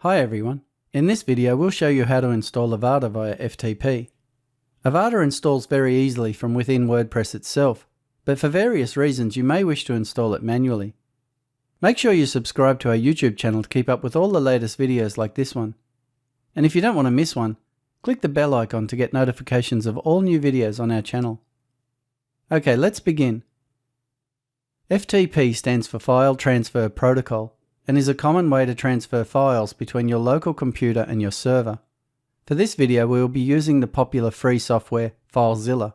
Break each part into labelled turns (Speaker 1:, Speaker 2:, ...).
Speaker 1: Hi everyone, in this video we'll show you how to install Avada via FTP. Avada installs very easily from within WordPress itself, but for various reasons you may wish to install it manually. Make sure you subscribe to our YouTube channel to keep up with all the latest videos like this one. And if you don't want to miss one, click the bell icon to get notifications of all new videos on our channel. Okay, let's begin. FTP stands for File Transfer Protocol, and is a common way to transfer files between your local computer and your server. For this video we will be using the popular free software FileZilla.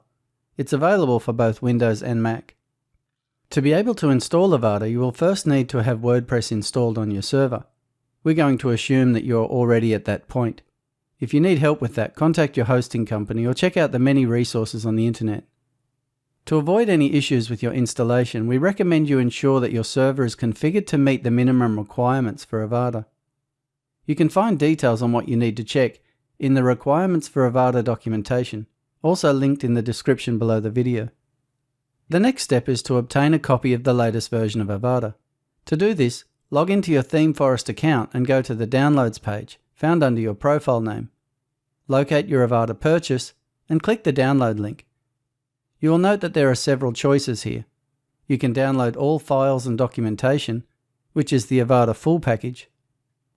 Speaker 1: It's available for both Windows and Mac. To be able to install Avada, you will first need to have WordPress installed on your server. We're going to assume that you're already at that point. If you need help with that, contact your hosting company or check out the many resources on the internet. To avoid any issues with your installation, we recommend you ensure that your server is configured to meet the minimum requirements for Avada. You can find details on what you need to check in the Requirements for Avada documentation, also linked in the description below the video. The next step is to obtain a copy of the latest version of Avada. To do this, log into your ThemeForest account and go to the Downloads page, found under your profile name. Locate your Avada purchase and click the download link. You will note that there are several choices here. You can download all files and documentation, which is the Avada full package,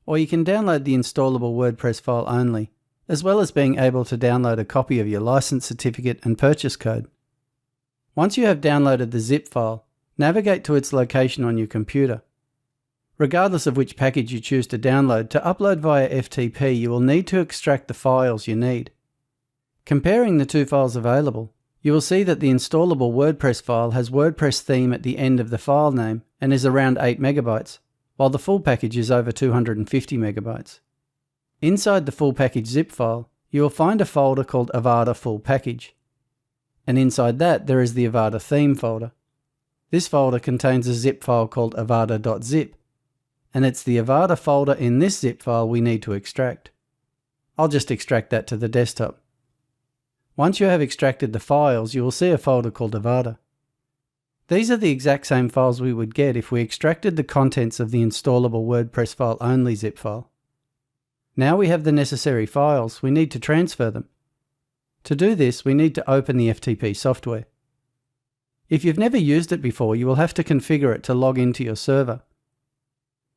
Speaker 1: or you can download the installable WordPress file only, as well as being able to download a copy of your license certificate and purchase code. Once you have downloaded the zip file, navigate to its location on your computer. Regardless of which package you choose to download, to upload via FTP you will need to extract the files you need. Comparing the two files available, you will see that the installable WordPress file has WordPress theme at the end of the file name and is around 8 MB, while the full package is over 250 MB. Inside the full package zip file, you will find a folder called Avada Full Package. And inside that there is the Avada theme folder. This folder contains a zip file called avada.zip, and it's the Avada folder in this zip file we need to extract. I'll just extract that to the desktop. Once you have extracted the files, you will see a folder called Avada. These are the exact same files we would get if we extracted the contents of the installable WordPress file only zip file. Now we have the necessary files, we need to transfer them. To do this, we need to open the FTP software. If you've never used it before, you will have to configure it to log into your server.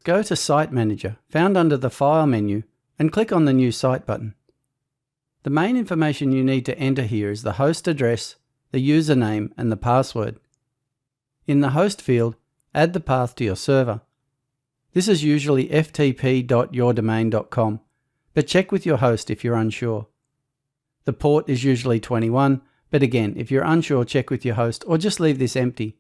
Speaker 1: Go to Site Manager, found under the File menu, and click on the New Site button. The main information you need to enter here is the host address, the username, and the password. In the host field, add the path to your server. This is usually ftp.yourdomain.com, but check with your host if you're unsure. The port is usually 21, but again, if you're unsure, check with your host or just leave this empty.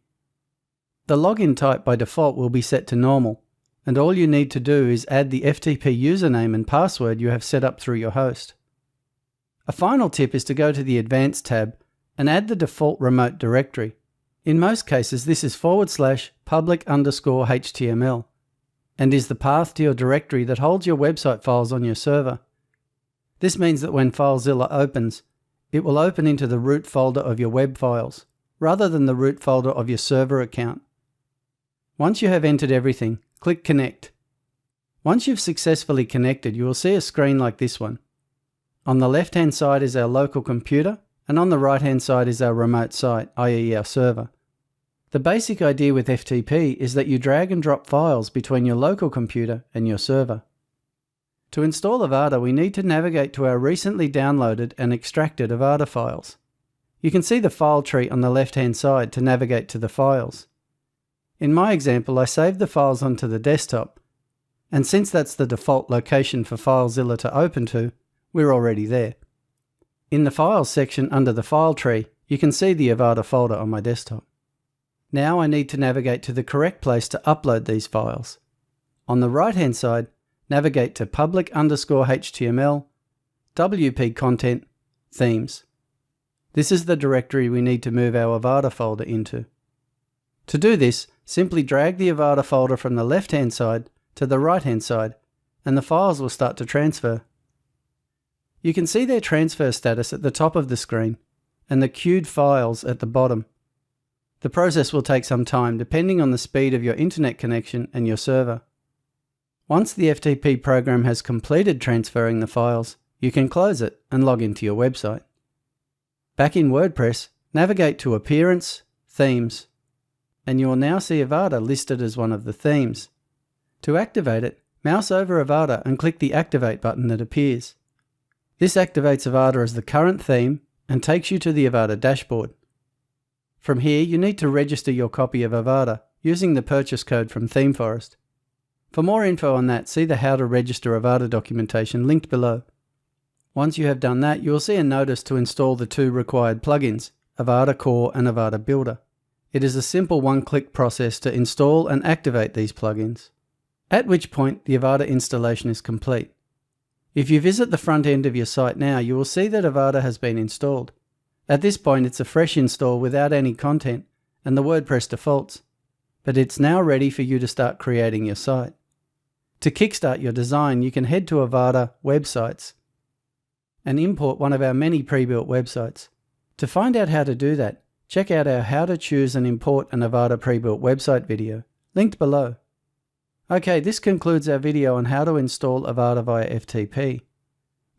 Speaker 1: The login type by default will be set to normal, and all you need to do is add the FTP username and password you have set up through your host. A final tip is to go to the Advanced tab and add the default remote directory. In most cases this is /public_HTML and is the path to your directory that holds your website files on your server. This means that when FileZilla opens, it will open into the root folder of your web files, rather than the root folder of your server account. Once you have entered everything, click Connect. Once you've successfully connected, you will see a screen like this one. On the left-hand side is our local computer, and on the right-hand side is our remote site, i.e. our server. The basic idea with FTP is that you drag and drop files between your local computer and your server. To install Avada, we need to navigate to our recently downloaded and extracted Avada files. You can see the file tree on the left-hand side to navigate to the files. In my example, I saved the files onto the desktop, and since that's the default location for FileZilla to open to, we're already there. In the Files section under the File tree, you can see the Avada folder on my desktop. Now I need to navigate to the correct place to upload these files. On the right-hand side, navigate to public_HTML, WP content, themes. This is the directory we need to move our Avada folder into. To do this, simply drag the Avada folder from the left-hand side to the right-hand side, and the files will start to transfer. You can see their transfer status at the top of the screen and the queued files at the bottom. The process will take some time depending on the speed of your internet connection and your server. Once the FTP program has completed transferring the files, you can close it and log into your website. Back in WordPress, navigate to Appearance, Themes, and you will now see Avada listed as one of the themes. To activate it, mouse over Avada and click the Activate button that appears. This activates Avada as the current theme and takes you to the Avada dashboard. From here, you need to register your copy of Avada using the purchase code from ThemeForest. For more info on that, see the How to Register Avada documentation linked below. Once you have done that, you will see a notice to install the two required plugins, Avada Core and Avada Builder. It is a simple one-click process to install and activate these plugins, at which point the Avada installation is complete. If you visit the front end of your site now, you will see that Avada has been installed. At this point, it's a fresh install without any content and the WordPress defaults, but it's now ready for you to start creating your site. To kickstart your design, you can head to Avada Websites and import one of our many pre-built websites. To find out how to do that, check out our How to Choose and Import an Avada Pre-Built Website video, linked below. Okay, this concludes our video on how to install Avada via FTP.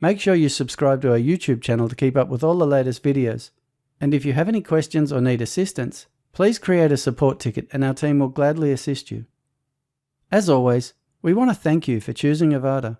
Speaker 1: Make sure you subscribe to our YouTube channel to keep up with all the latest videos. And if you have any questions or need assistance, please create a support ticket and our team will gladly assist you. As always, we want to thank you for choosing Avada.